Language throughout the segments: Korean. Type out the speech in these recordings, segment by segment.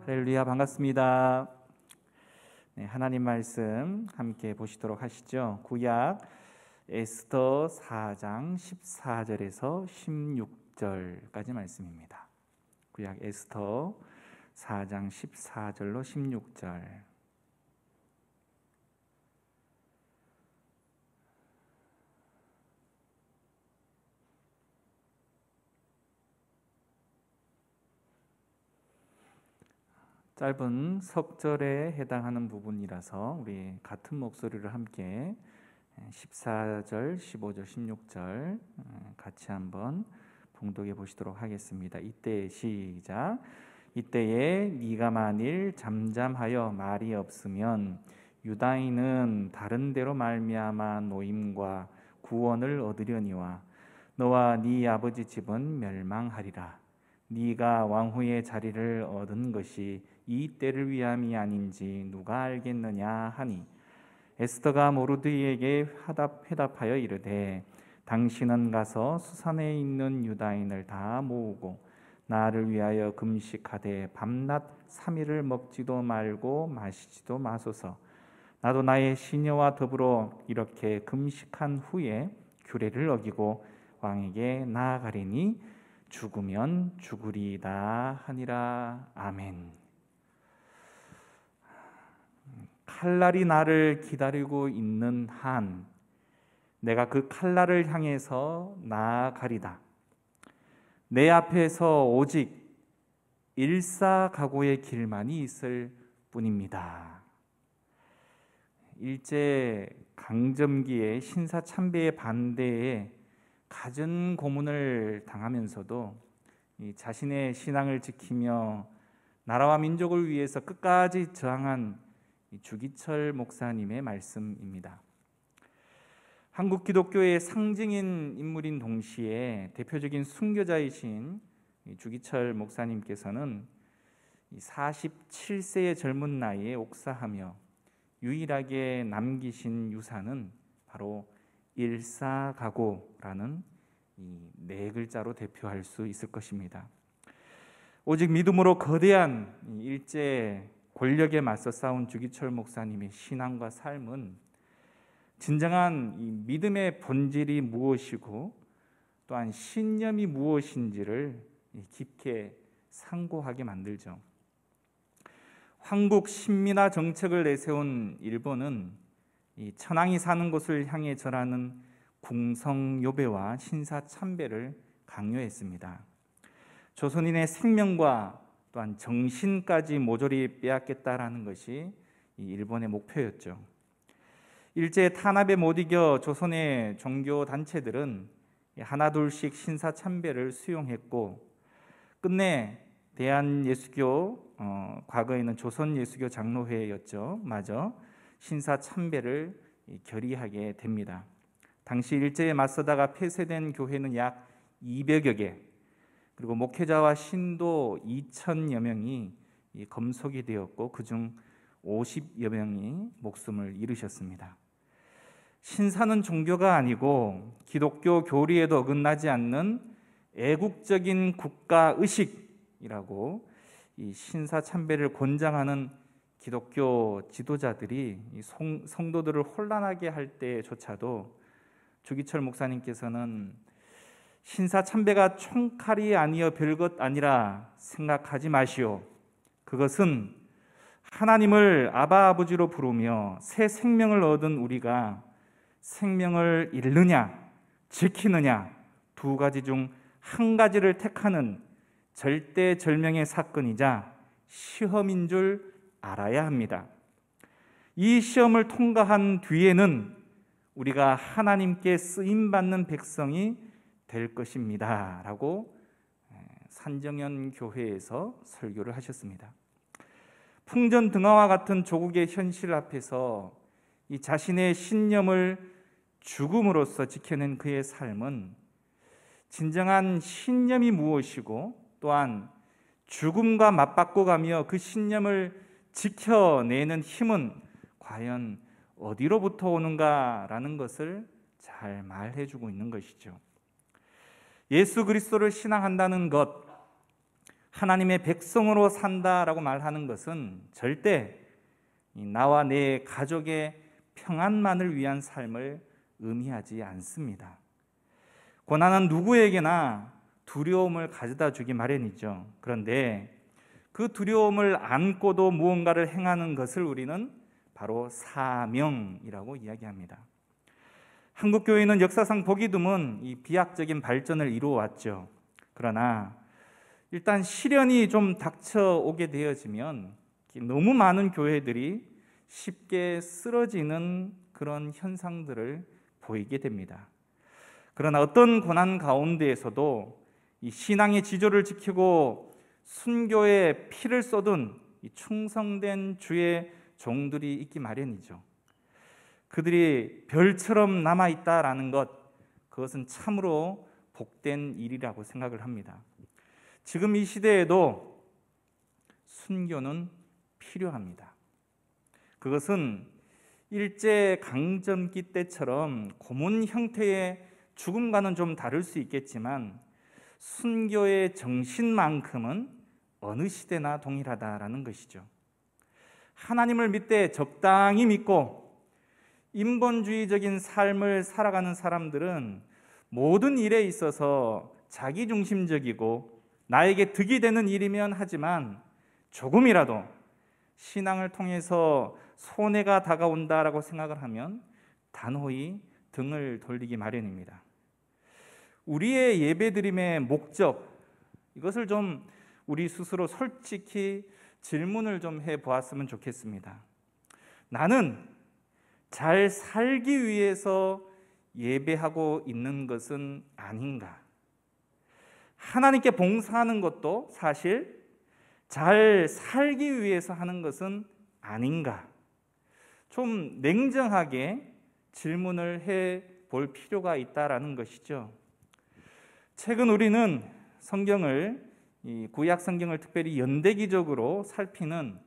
할렐루야, 반갑습니다. 네, 하나님 말씀 함께 보시도록 하시죠. 구약 에스더 4장 14절에서 16절까지 말씀입니다. 구약 에스더 4장 14절로 16절. 짧은 석절에 해당하는 부분이라서 우리 같은 목소리를 함께 14절, 15절, 16절 같이 한번 봉독해 보시도록 하겠습니다. 이때 시작. 이때에 네가 만일 잠잠하여 말이 없으면 유다인은 다른 데로 말미암아 노임과 구원을 얻으려니와 너와 네 아버지 집은 멸망하리라. 네가 왕후의 자리를 얻은 것이 이 때를 위함이 아닌지 누가 알겠느냐 하니 에스더가 모르드이에게 회답하여 이르되 당신은 가서 수산에 있는 유다인을 다 모으고 나를 위하여 금식하되 밤낮 3일을 먹지도 말고 마시지도 마소서. 나도 나의 시녀와 더불어 이렇게 금식한 후에 규례를 어기고 왕에게 나아가리니 죽으면 죽으리이다 하니라. 아멘. 칼날이 나를 기다리고 있는 한 내가 그 칼날을 향해서 나아가리다. 내 앞에서 오직 일사각오의 길만이 있을 뿐입니다. 일제 강점기의 신사참배의 반대에 갖은 고문을 당하면서도 자신의 신앙을 지키며 나라와 민족을 위해서 끝까지 저항한 주기철 목사님의 말씀입니다. 한국 기독교의 상징인 인물인 동시에 대표적인 순교자이신 주기철 목사님께서는 47세의 젊은 나이에 옥사하며 유일하게 남기신 유산은 바로 일사각오라는 이 네 글자로 대표할 수 있을 것입니다. 오직 믿음으로 거대한 일제 권력에 맞서 싸운 주기철 목사님의 신앙과 삶은 진정한 이 믿음의 본질이 무엇이고 또한 신념이 무엇인지를 깊게 상고하게 만들죠. 황국 신민화 정책을 내세운 일본은 이 천황이 사는 곳을 향해 절하는 궁성요배와 신사참배를 강요했습니다. 조선인의 생명과 또한 정신까지 모조리 빼앗겠다라는 것이 이 일본의 목표였죠. 일제 탄압에 못 이겨 조선의 종교 단체들은 하나둘씩 신사참배를 수용했고 끝내 대한예수교, 과거에는 조선예수교 장로회였죠. 마저 신사참배를 결의하게 됩니다. 당시 일제에 맞서다가 폐쇄된 교회는 약 200여 개, 그리고 목회자와 신도 2,000여 명이 검속이 되었고 그중 50여 명이 목숨을 잃으셨습니다. 신사는 종교가 아니고 기독교 교리에도 어긋나지 않는 애국적인 국가의식이라고 이 신사참배를 권장하는 기독교 지도자들이 성도들을 혼란하게 할 때조차도 주기철 목사님께서는 신사참배가 총칼이 아니여 별것 아니라 생각하지 마시오. 그것은 하나님을 아바 아버지로 부르며 새 생명을 얻은 우리가 생명을 잃느냐 지키느냐 두 가지 중 한 가지를 택하는 절대절명의 사건이자 시험인 줄 알아야 합니다. 이 시험을 통과한 뒤에는 우리가 하나님께 쓰임받는 백성이 될 것입니다 라고 산정현 교회에서 설교를 하셨습니다. 풍전등화와 같은 조국의 현실 앞에서 이 자신의 신념을 죽음으로써 지켜낸 그의 삶은 진정한 신념이 무엇이고 또한 죽음과 맞받고 가며 그 신념을 지켜내는 힘은 과연 어디로부터 오는가라는 것을 잘 말해주고 있는 것이죠. 예수 그리스도를 신앙한다는 것, 하나님의 백성으로 산다라고 말하는 것은 절대 나와 내 가족의 평안만을 위한 삶을 의미하지 않습니다. 고난은 누구에게나 두려움을 가져다 주기 마련이죠. 그런데 그 두려움을 안고도 무언가를 행하는 것을 우리는 바로 사명이라고 이야기합니다. 한국 교회는 역사상 보기 드문 이 비약적인 발전을 이루어왔죠. 그러나 일단 시련이 좀 닥쳐오게 되어지면 너무 많은 교회들이 쉽게 쓰러지는 그런 현상들을 보이게 됩니다. 그러나 어떤 고난 가운데에서도 이 신앙의 지조를 지키고 순교에 피를 쏟은 이 충성된 주의 종들이 있기 마련이죠. 그들이 별처럼 남아있다라는 것, 그것은 참으로 복된 일이라고 생각을 합니다. 지금 이 시대에도 순교는 필요합니다. 그것은 일제강점기 때처럼 고문 형태의 죽음과는 좀 다를 수 있겠지만 순교의 정신만큼은 어느 시대나 동일하다라는 것이죠. 하나님을 믿되 적당히 믿고 인본주의적인 삶을 살아가는 사람들은 모든 일에 있어서 자기중심적이고 나에게 득이 되는 일이면 하지만 조금이라도 신앙을 통해서 손해가 다가온다라고 생각을 하면 단호히 등을 돌리기 마련입니다. 우리의 예배드림의 목적, 이것을 좀 우리 스스로 솔직히 질문을 좀 해보았으면 좋겠습니다. 나는 잘 살기 위해서 예배하고 있는 것은 아닌가? 하나님께 봉사하는 것도 사실 잘 살기 위해서 하는 것은 아닌가? 좀 냉정하게 질문을 해볼 필요가 있다라는 것이죠. 최근 우리는 성경을, 이 구약 성경을 특별히 연대기적으로 살피는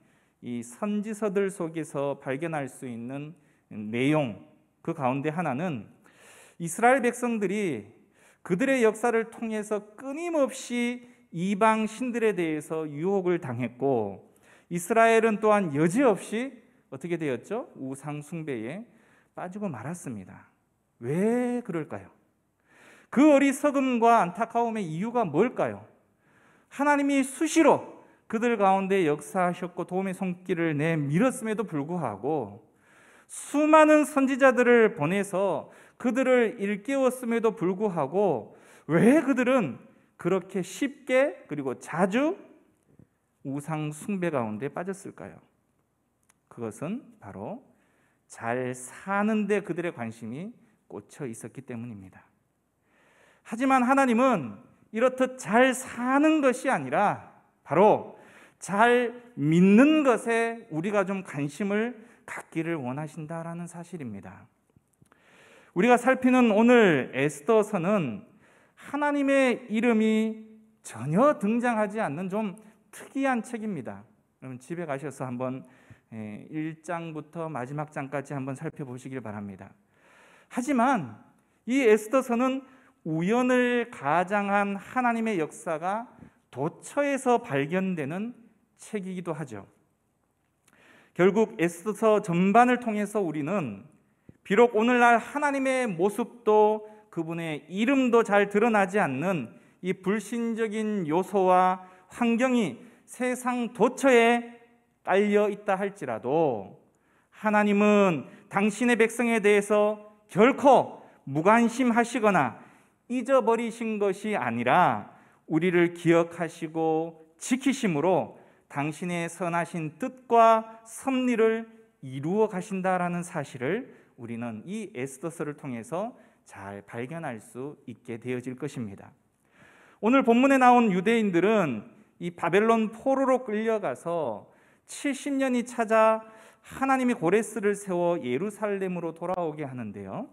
이 선지서들 속에서 발견할 수 있는 내용, 그 가운데 하나는 이스라엘 백성들이 그들의 역사를 통해서 끊임없이 이방 신들에 대해서 유혹을 당했고, 이스라엘은 또한 여지없이 어떻게 되었죠? 우상 숭배에 빠지고 말았습니다. 왜 그럴까요? 그 어리석음과 안타까움의 이유가 뭘까요? 하나님이 수시로 그들 가운데 역사하셨고 도움의 손길을 내밀었음에도 불구하고 수많은 선지자들을 보내서 그들을 일깨웠음에도 불구하고 왜 그들은 그렇게 쉽게 그리고 자주 우상 숭배 가운데 빠졌을까요? 그것은 바로 잘 사는데 그들의 관심이 꽂혀 있었기 때문입니다. 하지만 하나님은 이렇듯 잘 사는 것이 아니라 바로 잘 믿는 것에 우리가 좀 관심을 갖기를 원하신다라는 사실입니다. 우리가 살피는 오늘 에스더서는 하나님의 이름이 전혀 등장하지 않는 좀 특이한 책입니다. 여러분 집에 가셔서 한번 1장부터 마지막 장까지 한번 살펴보시길 바랍니다. 하지만 이 에스더서는 우연을 가장한 하나님의 역사가 도처에서 발견되는 책이기도 하죠. 결국 에스더서 전반을 통해서 우리는 비록 오늘날 하나님의 모습도 그분의 이름도 잘 드러나지 않는 이 불신적인 요소와 환경이 세상 도처에 깔려 있다 할지라도 하나님은 당신의 백성에 대해서 결코 무관심하시거나 잊어버리신 것이 아니라 우리를 기억하시고 지키심으로 당신의 선하신 뜻과 섭리를 이루어 가신다라는 사실을 우리는 이 에스더서를 통해서 잘 발견할 수 있게 되어질 것입니다. 오늘 본문에 나온 유대인들은 이 바벨론 포로로 끌려가서 70년이 찾아 하나님이 고레스를 세워 예루살렘으로 돌아오게 하는데요.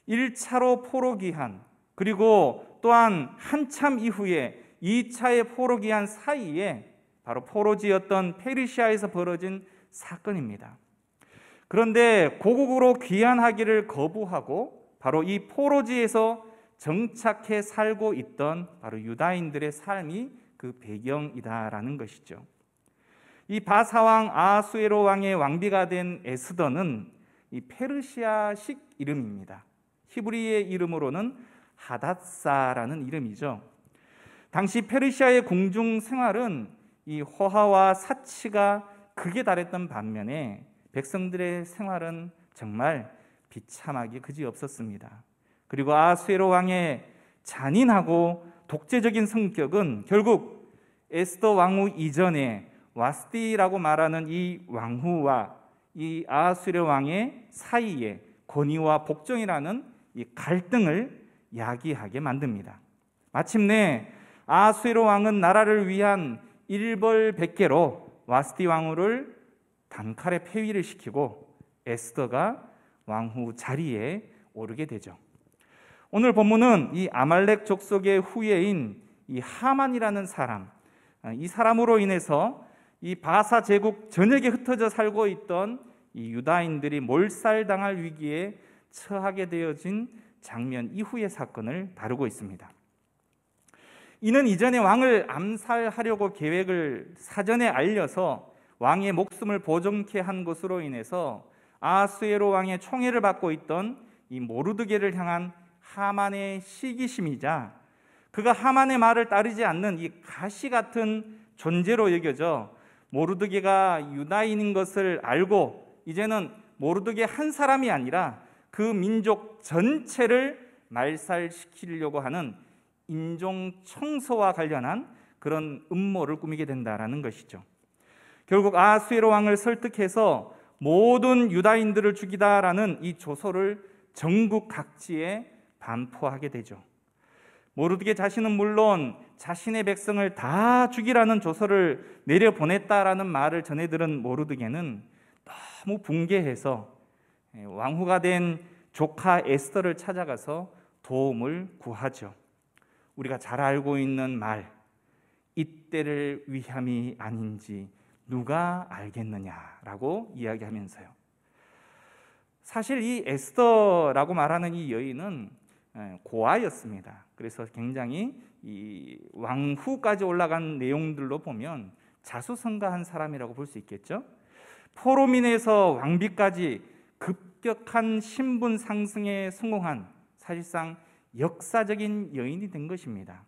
1차로 포로 기한, 그리고 또한 한참 이후에 2차의 포로 기한 사이에 바로 포로지였던 페르시아에서 벌어진 사건입니다. 그런데 고국으로 귀환하기를 거부하고 바로 이 포로지에서 정착해 살고 있던 바로 유다인들의 삶이 그 배경이다라는 것이죠. 이 바사왕 아하수에로 왕의 왕비가 된 에스더는 이 페르시아식 이름입니다. 히브리의 이름으로는 하닷사라는 이름이죠. 당시 페르시아의 궁중 생활은 이 호화와 사치가 극에 달했던 반면에 백성들의 생활은 정말 비참하기 그지없었습니다. 그리고 아하수에로 왕의 잔인하고 독재적인 성격은 결국 에스더 왕후 이전에 와스디라고 말하는 이 왕후와 이 아하수에로 왕의 사이에 권위와 복종이라는 이 갈등을 야기하게 만듭니다. 마침내 아하수에로 왕은 나라를 위한 일벌백계로 와스디 왕후를 단칼에 폐위를 시키고 에스더가 왕후 자리에 오르게 되죠. 오늘 본문은 이 아말렉 족속의 후예인 이 하만이라는 사람, 이 사람으로 인해서 이 바사 제국 전역에 흩어져 살고 있던 이 유다인들이 몰살당할 위기에 처하게 되어진 장면 이후의 사건을 다루고 있습니다. 이는 이전에 왕을 암살하려고 계획을 사전에 알려서 왕의 목숨을 보존케 한 것으로 인해서 아하수에로 왕의 총애를 받고 있던 이 모르드게를 향한 하만의 시기심이자 그가 하만의 말을 따르지 않는 이 가시 같은 존재로 여겨져 모르드게가 유다인인 것을 알고 이제는 모르드게 한 사람이 아니라 그 민족 전체를 말살시키려고 하는 인종 청소와 관련한 그런 음모를 꾸미게 된다라는 것이죠. 결국 아하수에로 왕을 설득해서 모든 유다인들을 죽이다라는 이 조서를 전국 각지에 반포하게 되죠. 모르드게 자신은 물론 자신의 백성을 다 죽이라는 조서를 내려보냈다라는 말을 전해 들은 모르드게는 너무 붕괴해서 왕후가 된 조카 에스더를 찾아가서 도움을 구하죠. 우리가 잘 알고 있는 말, 이때를 위함이 아닌지 누가 알겠느냐라고 이야기하면서요. 사실 이 에스더라고 말하는 이 여인은 고아였습니다. 그래서 굉장히 이 왕후까지 올라간 내용들로 보면 자수성가한 사람이라고 볼 수 있겠죠. 포로민에서 왕비까지 급격한 신분 상승에 성공한 사실상 역사적인 여인이 된 것입니다.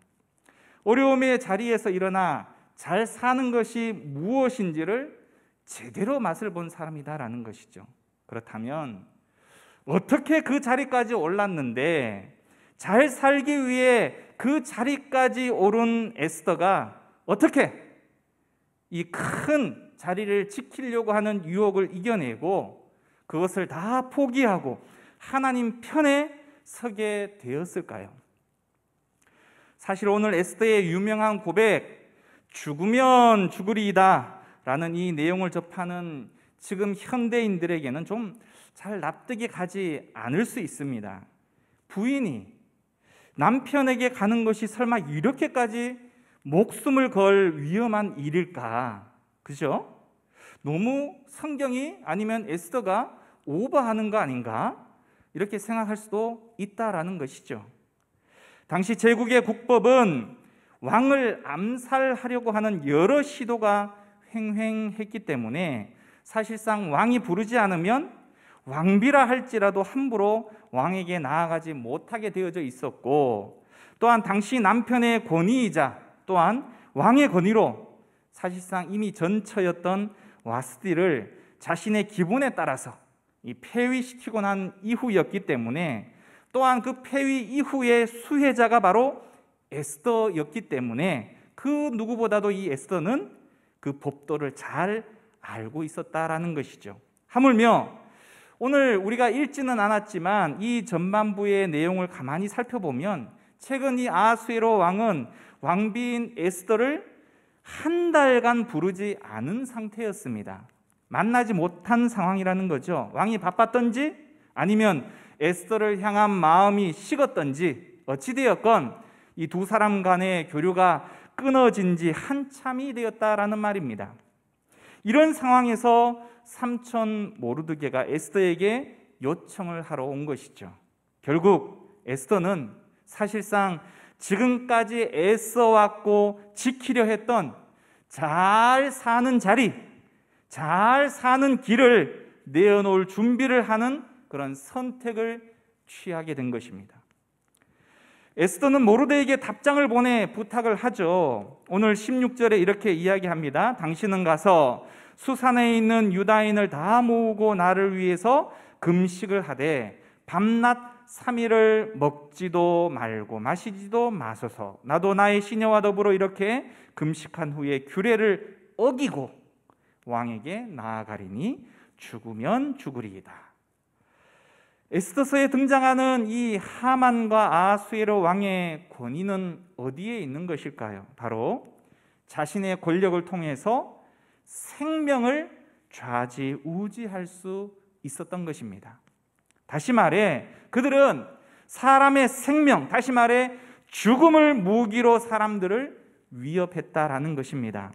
어려움의 자리에서 일어나 잘 사는 것이 무엇인지를 제대로 맛을 본 사람이다라는 것이죠. 그렇다면 어떻게 그 자리까지 올랐는데 잘 살기 위해 그 자리까지 오른 에스더가 어떻게 이 큰 자리를 지키려고 하는 유혹을 이겨내고 그것을 다 포기하고 하나님 편에 서게 되었을까요? 사실 오늘 에스더의 유명한 고백, 죽으면 죽으리이다 라는 이 내용을 접하는 지금 현대인들에게는 좀 잘 납득이 가지 않을 수 있습니다. 부인이 남편에게 가는 것이 설마 이렇게까지 목숨을 걸 위험한 일일까? 그죠? 너무 성경이 아니면 에스더가 오버하는 거 아닌가? 이렇게 생각할 수도 있다라는 것이죠. 당시 제국의 국법은 왕을 암살하려고 하는 여러 시도가 횡행했기 때문에 사실상 왕이 부르지 않으면 왕비라 할지라도 함부로 왕에게 나아가지 못하게 되어져 있었고, 또한 당시 남편의 권위이자 또한 왕의 권위로 사실상 이미 전처였던 와스디를 자신의 기분에 따라서 이 폐위시키고 난 이후였기 때문에, 또한 그 폐위 이후의 수혜자가 바로 에스더였기 때문에 그 누구보다도 이 에스더는 그 법도를 잘 알고 있었다라는 것이죠. 하물며 오늘 우리가 읽지는 않았지만 이 전반부의 내용을 가만히 살펴보면 최근 이 아하수에로 왕은 왕비인 에스더를 한 달간 부르지 않은 상태였습니다. 만나지 못한 상황이라는 거죠. 왕이 바빴던지 아니면 에스더를 향한 마음이 식었던지 어찌되었건 이 두 사람 간의 교류가 끊어진 지 한참이 되었다라는 말입니다. 이런 상황에서 삼촌 모르드게가 에스더에게 요청을 하러 온 것이죠. 결국 에스더는 사실상 지금까지 애써왔고 지키려 했던 잘 사는 자리, 잘 사는 길을 내어놓을 준비를 하는 그런 선택을 취하게 된 것입니다. 에스더는 모르드에게 답장을 보내 부탁을 하죠. 오늘 16절에 이렇게 이야기합니다. 당신은 가서 수산에 있는 유다인을 다 모으고 나를 위해서 금식을 하되 밤낮 3일을 먹지도 말고 마시지도 마소서. 나도 나의 시녀와 더불어 이렇게 금식한 후에 규례를 어기고 왕에게 나아가리니 죽으면 죽으리이다. 에스더서에 등장하는 이 하만과 아수에로 왕의 권위는 어디에 있는 것일까요? 바로 자신의 권력을 통해서 생명을 좌지우지할 수 있었던 것입니다. 다시 말해 그들은 사람의 생명, 다시 말해 죽음을 무기로 사람들을 위협했다라는 것입니다.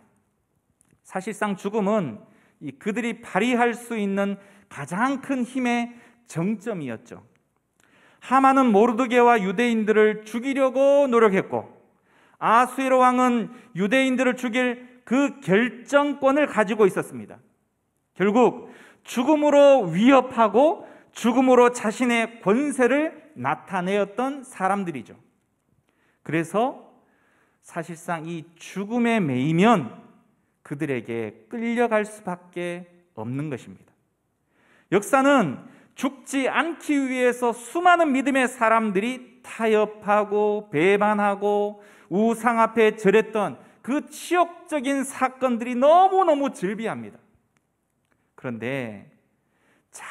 사실상 죽음은 그들이 발휘할 수 있는 가장 큰 힘의 정점이었죠. 하만은 모르드게와 유대인들을 죽이려고 노력했고 아수에로 왕은 유대인들을 죽일 그 결정권을 가지고 있었습니다. 결국 죽음으로 위협하고 죽음으로 자신의 권세를 나타내었던 사람들이죠. 그래서 사실상 이 죽음에 매이면 그들에게 끌려갈 수밖에 없는 것입니다. 역사는 죽지 않기 위해서 수많은 믿음의 사람들이 타협하고 배반하고 우상 앞에 절했던 그 치욕적인 사건들이 너무너무 즐비합니다. 그런데 잘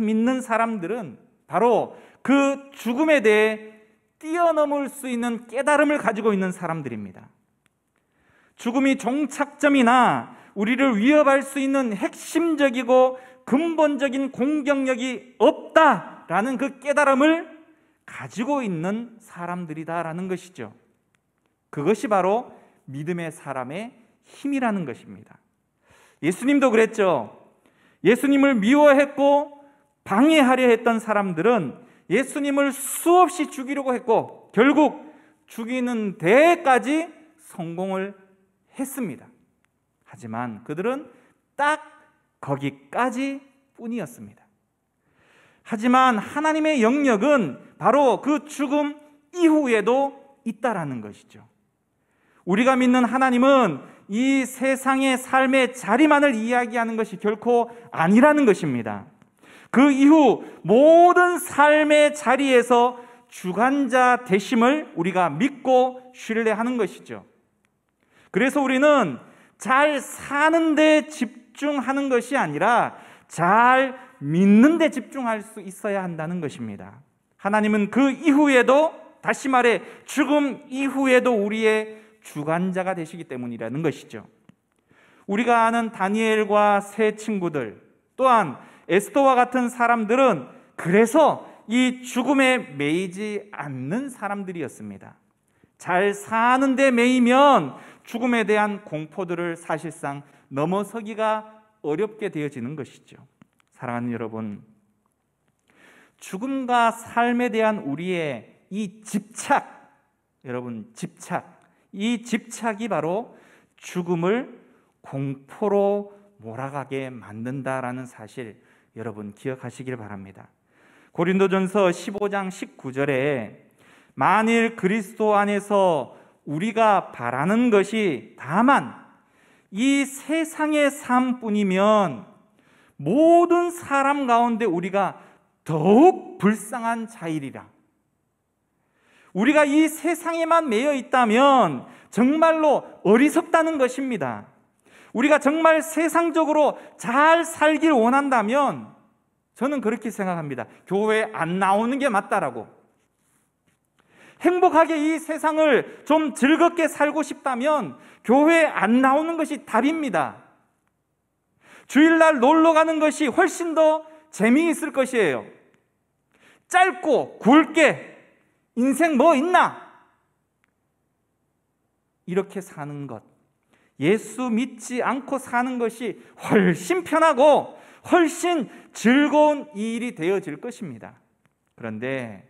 믿는 사람들은 바로 그 죽음에 대해 뛰어넘을 수 있는 깨달음을 가지고 있는 사람들입니다. 죽음이 종착점이나 우리를 위협할 수 있는 핵심적이고 근본적인 공격력이 없다라는 그 깨달음을 가지고 있는 사람들이다라는 것이죠. 그것이 바로 믿음의 사람의 힘이라는 것입니다. 예수님도 그랬죠. 예수님을 미워했고 방해하려 했던 사람들은 예수님을 수없이 죽이려고 했고 결국 죽이는 데까지 성공을 했습니다. 하지만 그들은 딱 거기까지 뿐이었습니다. 하지만 하나님의 영역은 바로 그 죽음 이후에도 있다라는 것이죠. 우리가 믿는 하나님은 이 세상의 삶의 자리만을 이야기하는 것이 결코 아니라는 것입니다. 그 이후 모든 삶의 자리에서 주관자 되심을 우리가 믿고 신뢰하는 것이죠. 그래서 우리는 잘 사는 데 집중하는 것이 아니라 잘 믿는 데 집중할 수 있어야 한다는 것입니다. 하나님은 그 이후에도, 다시 말해 죽음 이후에도 우리의 주관자가 되시기 때문이라는 것이죠. 우리가 아는 다니엘과 세 친구들, 또한 에스더와 같은 사람들은 그래서 이 죽음에 매이지 않는 사람들이었습니다. 잘 사는 데 매이면 죽음에 대한 공포들을 사실상 넘어서기가 어렵게 되어지는 것이죠. 사랑하는 여러분, 죽음과 삶에 대한 우리의 이 집착, 여러분 집착, 이 집착이 바로 죽음을 공포로 몰아가게 만든다라는 사실 여러분 기억하시길 바랍니다. 고린도전서 15장 19절에 만일 그리스도 안에서 우리가 바라는 것이 다만 이 세상의 삶뿐이면 모든 사람 가운데 우리가 더욱 불쌍한 자이리라. 우리가 이 세상에만 매여 있다면 정말로 어리석다는 것입니다. 우리가 정말 세상적으로 잘 살길 원한다면 저는 그렇게 생각합니다. 교회에 안 나오는 게 맞다라고. 행복하게 이 세상을 좀 즐겁게 살고 싶다면 교회에 안 나오는 것이 답입니다. 주일날 놀러 가는 것이 훨씬 더 재미있을 것이에요. 짧고 굵게 인생 뭐 있나? 이렇게 사는 것, 예수 믿지 않고 사는 것이 훨씬 편하고 훨씬 즐거운 일이 되어질 것입니다. 그런데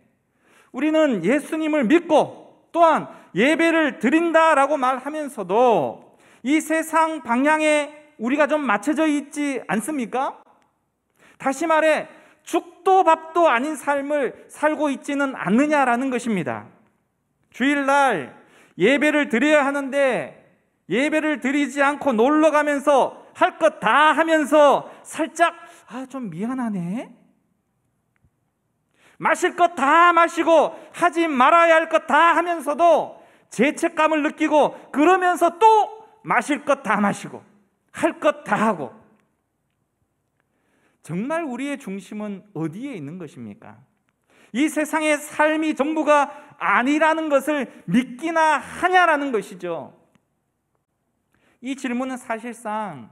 우리는 예수님을 믿고 또한 예배를 드린다라고 말하면서도 이 세상 방향에 우리가 좀 맞춰져 있지 않습니까? 다시 말해 죽도 밥도 아닌 삶을 살고 있지는 않느냐라는 것입니다. 주일날 예배를 드려야 하는데 예배를 드리지 않고 놀러 가면서 할 것 다 하면서 살짝 좀 미안하네. 마실 것 다 마시고 하지 말아야 할 것 다 하면서도 죄책감을 느끼고 그러면서 또 마실 것 다 마시고 할 것 다 하고, 정말 우리의 중심은 어디에 있는 것입니까? 이 세상의 삶이 전부가 아니라는 것을 믿기나 하냐라는 것이죠. 이 질문은 사실상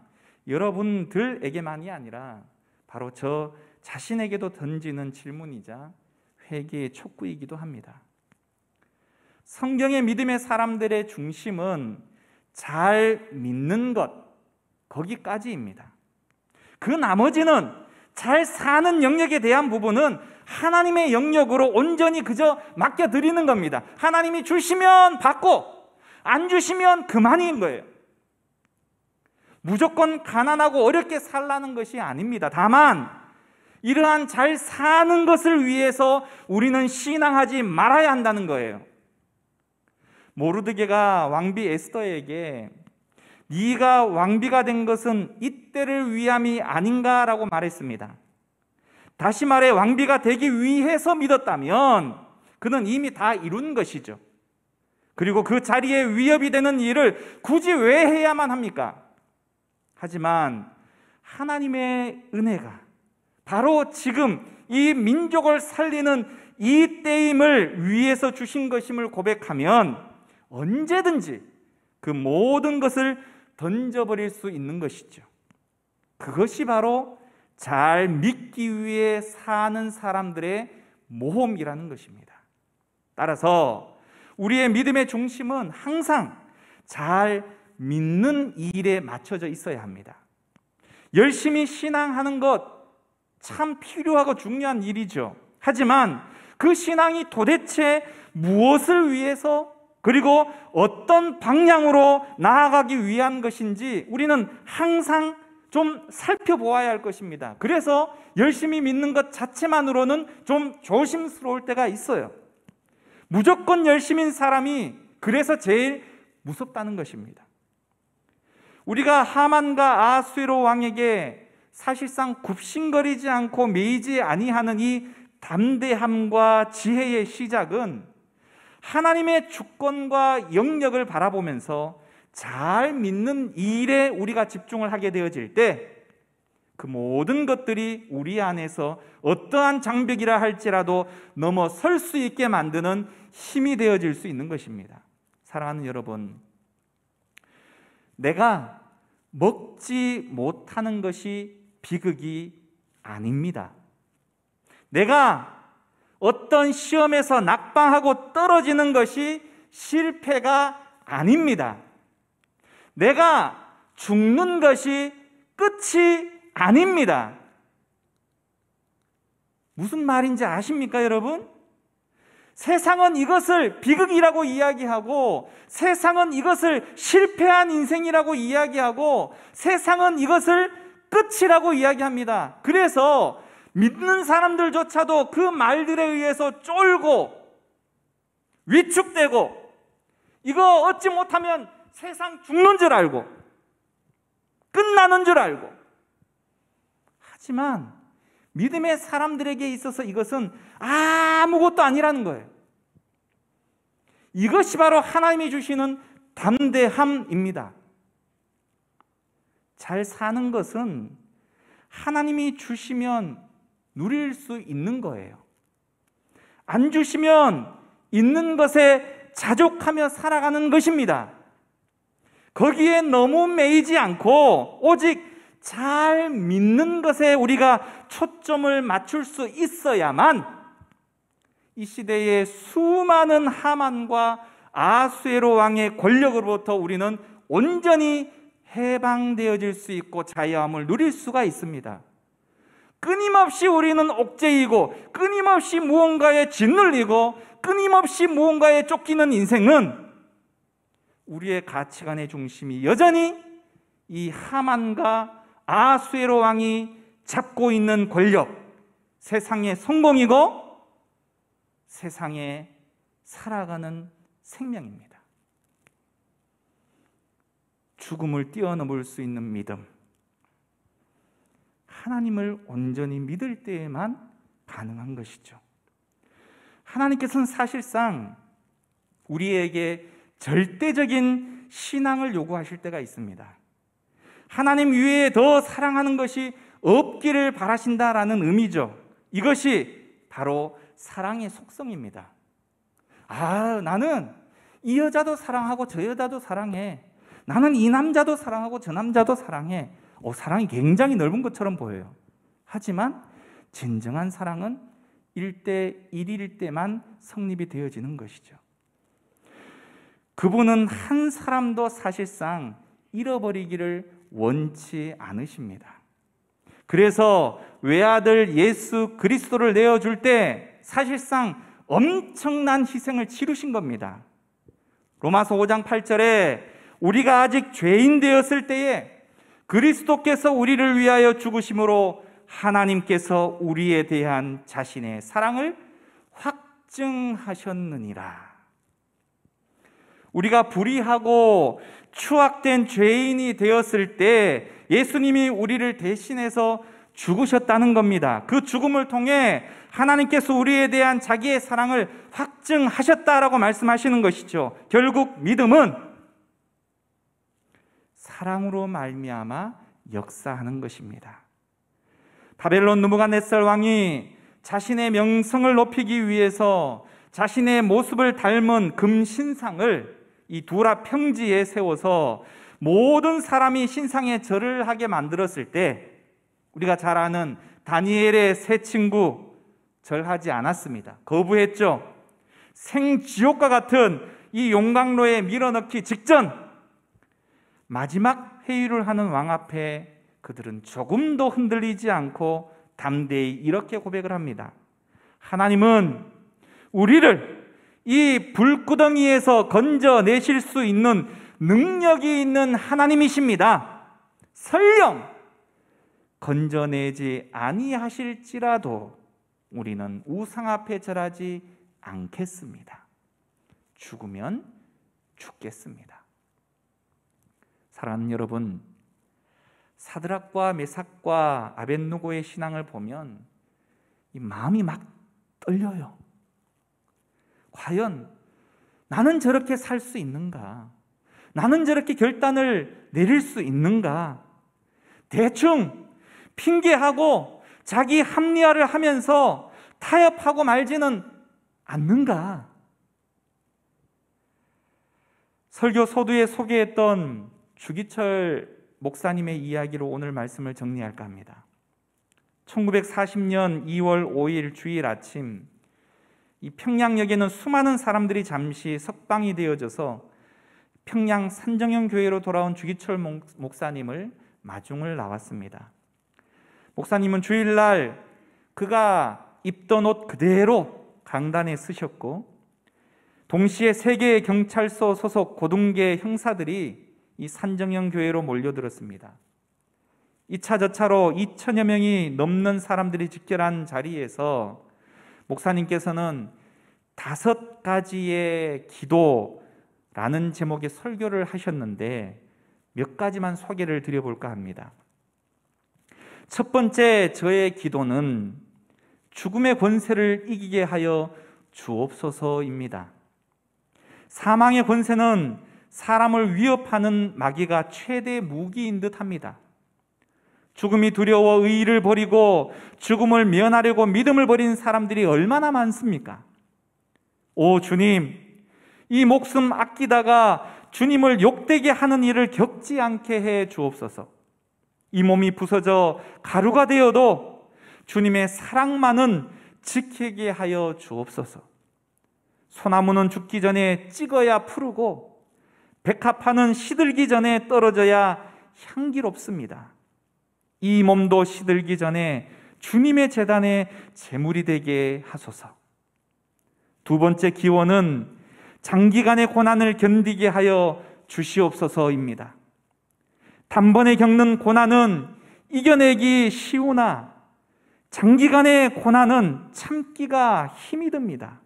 여러분들에게만이 아니라 바로 저 자신에게도 던지는 질문이자 회개의 촉구이기도 합니다. 성경의 믿음의 사람들의 중심은 잘 믿는 것, 거기까지입니다. 그 나머지는 잘 사는 영역에 대한 부분은 하나님의 영역으로 온전히 그저 맡겨드리는 겁니다. 하나님이 주시면 받고 안 주시면 그만인 거예요. 무조건 가난하고 어렵게 살라는 것이 아닙니다. 다만 이러한 잘 사는 것을 위해서 우리는 신앙하지 말아야 한다는 거예요. 모르드게가 왕비 에스더에게 네가 왕비가 된 것은 이때를 위함이 아닌가라고 말했습니다. 다시 말해 왕비가 되기 위해서 믿었다면 그는 이미 다 이룬 것이죠. 그리고 그 자리에 위협이 되는 일을 굳이 왜 해야만 합니까? 하지만 하나님의 은혜가 바로 지금 이 민족을 살리는 이 때임을 위해서 주신 것임을 고백하면 언제든지 그 모든 것을 던져버릴 수 있는 것이죠. 그것이 바로 잘 믿기 위해 사는 사람들의 모험이라는 것입니다. 따라서 우리의 믿음의 중심은 항상 잘 믿는 일에 맞춰져 있어야 합니다. 열심히 신앙하는 것 참 필요하고 중요한 일이죠. 하지만 그 신앙이 도대체 무엇을 위해서 그리고 어떤 방향으로 나아가기 위한 것인지 우리는 항상 좀 살펴보아야 할 것입니다. 그래서 열심히 믿는 것 자체만으로는 좀 조심스러울 때가 있어요. 무조건 열심인 사람이 그래서 제일 무섭다는 것입니다. 우리가 하만과 아수에로 왕에게 사실상 굽신거리지 않고 매이지 아니하는 이 담대함과 지혜의 시작은 하나님의 주권과 영역을 바라보면서 잘 믿는 일에 우리가 집중을 하게 되어질 때 그 모든 것들이 우리 안에서 어떠한 장벽이라 할지라도 넘어설 수 있게 만드는 힘이 되어질 수 있는 것입니다. 사랑하는 여러분, 내가 먹지 못하는 것이 비극이 아닙니다. 내가 어떤 시험에서 낙방하고 떨어지는 것이 실패가 아닙니다. 내가 죽는 것이 끝이 아닙니다. 무슨 말인지 아십니까, 여러분? 세상은 이것을 비극이라고 이야기하고, 세상은 이것을 실패한 인생이라고 이야기하고, 세상은 이것을 끝이라고 이야기합니다. 그래서 믿는 사람들조차도 그 말들에 의해서 쫄고 위축되고 이거 얻지 못하면 세상 죽는 줄 알고 끝나는 줄 알고, 하지만 믿음의 사람들에게 있어서 이것은 아무것도 아니라는 거예요. 이것이 바로 하나님이 주시는 담대함입니다. 잘 사는 것은 하나님이 주시면 누릴 수 있는 거예요. 안 주시면 있는 것에 자족하며 살아가는 것입니다. 거기에 너무 매이지 않고 오직 잘 믿는 것에 우리가 초점을 맞출 수 있어야만 이 시대의 수많은 하만과 아수에로 왕의 권력으로부터 우리는 온전히 해방되어질 수 있고 자유함을 누릴 수가 있습니다. 끊임없이 우리는 옥죄이고 끊임없이 무언가에 짓눌리고 끊임없이 무언가에 쫓기는 인생은 우리의 가치관의 중심이 여전히 이 하만과 아수에로 왕이 잡고 있는 권력, 세상의 성공이고 세상에 살아가는 생명입니다. 죽음을 뛰어넘을 수 있는 믿음, 하나님을 온전히 믿을 때에만 가능한 것이죠. 하나님께서는 사실상 우리에게 절대적인 신앙을 요구하실 때가 있습니다. 하나님 외에 더 사랑하는 것이 없기를 바라신다라는 의미죠. 이것이 바로 사랑의 속성입니다. 나는 이 여자도 사랑하고 저 여자도 사랑해. 나는 이 남자도 사랑하고 저 남자도 사랑해. 사랑이 굉장히 넓은 것처럼 보여요. 하지만 진정한 사랑은 1대1일 때만 성립이 되어지는 것이죠. 그분은 한 사람도 사실상 잃어버리기를 원치 않으십니다. 그래서 외아들 예수 그리스도를 내어줄 때 사실상 엄청난 희생을 치르신 겁니다. 로마서 5장 8절에 우리가 아직 죄인 되었을 때에 그리스도께서 우리를 위하여 죽으심으로 하나님께서 우리에 대한 자신의 사랑을 확증하셨느니라. 우리가 불의하고 추악된 죄인이 되었을 때 예수님이 우리를 대신해서 죽으셨다는 겁니다. 그 죽음을 통해 하나님께서 우리에 대한 자기의 사랑을 확증하셨다라고 말씀하시는 것이죠. 결국 믿음은 사랑으로 말미암아 역사하는 것입니다. 바벨론 느부갓네살 왕이 자신의 명성을 높이기 위해서 자신의 모습을 닮은 금신상을 이 두라 평지에 세워서 모든 사람이 신상에 절을 하게 만들었을 때 우리가 잘 아는 다니엘의 세 친구 절하지 않았습니다. 거부했죠. 생지옥과 같은 이 용광로에 밀어넣기 직전 마지막 회유를 하는 왕 앞에 그들은 조금도 흔들리지 않고 담대히 이렇게 고백을 합니다. 하나님은 우리를 이 불구덩이에서 건져내실 수 있는 능력이 있는 하나님이십니다. 설령 건져내지 아니하실지라도 우리는 우상 앞에 절하지 않겠습니다. 죽으면 죽겠습니다. 사랑하는 여러분, 사드락과 메삭과 아벳느고의 신앙을 보면 이 마음이 막 떨려요. 과연 나는 저렇게 살 수 있는가? 나는 저렇게 결단을 내릴 수 있는가? 대충 핑계하고 자기 합리화를 하면서 타협하고 말지는 않는가? 설교 서두에 소개했던 주기철 목사님의 이야기로 오늘 말씀을 정리할까 합니다. 1940년 2월 5일 주일 아침, 이 평양역에는 수많은 사람들이 잠시 석방이 되어져서 평양 산정형 교회로 돌아온 주기철 목사님을 마중을 나왔습니다. 목사님은 주일날 그가 입던 옷 그대로 강단에 서셨고, 동시에 세 개의 경찰서 소속 고등계 형사들이 이 산정형 교회로 몰려들었습니다. 이차 저차로 2천여 명이 넘는 사람들이 집결한 자리에서 목사님께서는 5가지의 기도라는 제목의 설교를 하셨는데 몇 가지만 소개를 드려볼까 합니다. 첫 번째, 저의 기도는 죽음의 권세를 이기게 하여 주옵소서입니다. 사망의 권세는 사람을 위협하는 마귀가 최대 무기인 듯합니다. 죽음이 두려워 의의를 버리고 죽음을 면하려고 믿음을 버린 사람들이 얼마나 많습니까? 오 주님, 이 목숨 아끼다가 주님을 욕되게 하는 일을 겪지 않게 해 주옵소서. 이 몸이 부서져 가루가 되어도 주님의 사랑만은 지키게 하여 주옵소서. 소나무는 죽기 전에 찍어야 푸르고 백합화는 시들기 전에 떨어져야 향기롭습니다. 이 몸도 시들기 전에 주님의 제단의 제물이 되게 하소서. 두 번째 기원은 장기간의 고난을 견디게 하여 주시옵소서입니다. 단번에 겪는 고난은 이겨내기 쉬우나 장기간의 고난은 참기가 힘이 듭니다.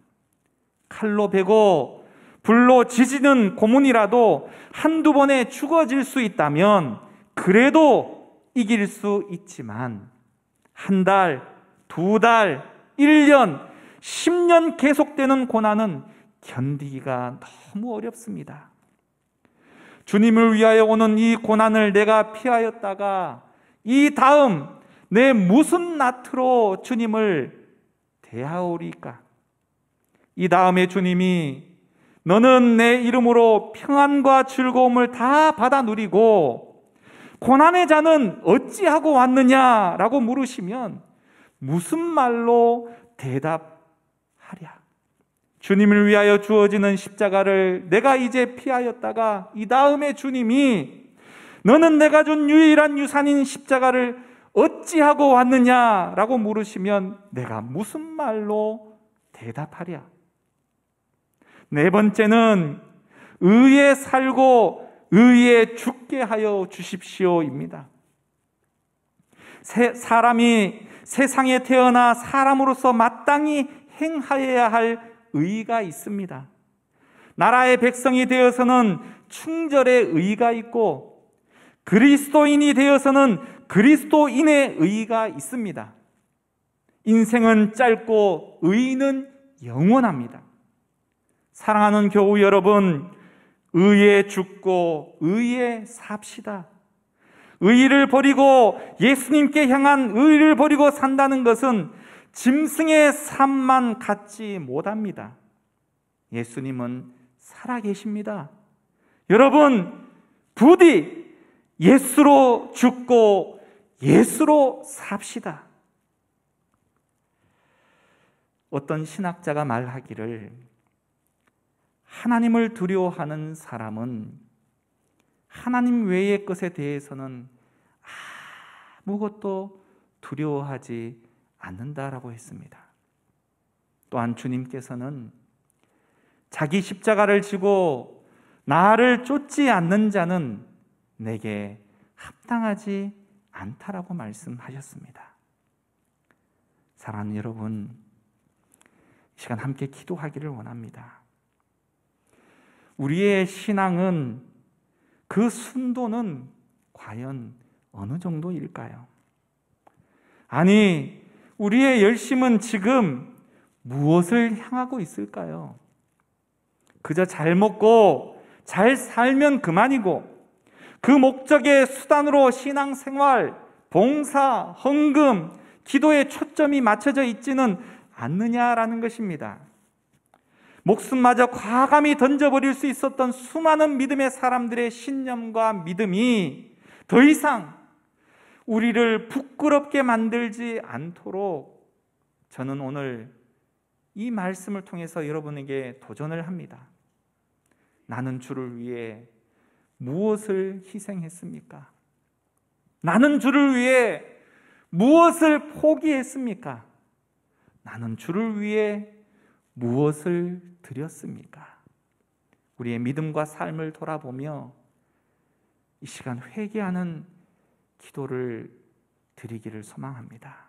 칼로 베고 불로 지지는 고문이라도 한두 번에 죽어질 수 있다면 그래도 이길 수 있지만 한 달, 두 달, 1년, 10년 계속되는 고난은 견디기가 너무 어렵습니다. 주님을 위하여 오는 이 고난을 내가 피하였다가 이 다음 내 무슨 낯으로 주님을 대하오리까? 이 다음에 주님이 너는 내 이름으로 평안과 즐거움을 다 받아 누리고 고난의 자는 어찌하고 왔느냐라고 물으시면 무슨 말로 대답하랴? 주님을 위하여 주어지는 십자가를 내가 이제 피하였다가 이 다음에 주님이 너는 내가 준 유일한 유산인 십자가를 어찌하고 왔느냐라고 물으시면 내가 무슨 말로 대답하랴? 네 번째는 의에 살고 의에 죽게 하여 주십시오입니다. 사람이 세상에 태어나 사람으로서 마땅히 행하여야 할 의가 있습니다. 나라의 백성이 되어서는 충절의 의가 있고 그리스도인이 되어서는 그리스도인의 의가 있습니다. 인생은 짧고 의는 영원합니다. 사랑하는 교우 여러분, 의에 죽고 의에 삽시다. 의를 버리고 예수님께 향한 의를 버리고 산다는 것은 짐승의 삶만 갖지 못합니다. 예수님은 살아계십니다. 여러분, 부디 예수로 죽고 예수로 삽시다. 어떤 신학자가 말하기를 하나님을 두려워하는 사람은 하나님 외의 것에 대해서는 아무것도 두려워하지 않는다라고 했습니다. 또한 주님께서는 자기 십자가를 지고 나를 쫓지 않는 자는 내게 합당하지 않다라고 말씀하셨습니다. 사랑하는 여러분, 이 시간 함께 기도하기를 원합니다. 우리의 신앙은 그 순도는 과연 어느 정도일까요? 아니, 우리의 열심은 지금 무엇을 향하고 있을까요? 그저 잘 먹고 잘 살면 그만이고 그 목적의 수단으로 신앙생활, 봉사, 헌금, 기도에 초점이 맞춰져 있지는 않느냐라는 것입니다. 목숨마저 과감히 던져버릴 수 있었던 수많은 믿음의 사람들의 신념과 믿음이 더 이상 우리를 부끄럽게 만들지 않도록 저는 오늘 이 말씀을 통해서 여러분에게 도전을 합니다. 나는 주를 위해 무엇을 희생했습니까? 나는 주를 위해 무엇을 포기했습니까? 나는 주를 위해 무엇을 드렸습니까? 우리의 믿음과 삶을 돌아보며 이 시간 회개하는 기도를 드리기를 소망합니다.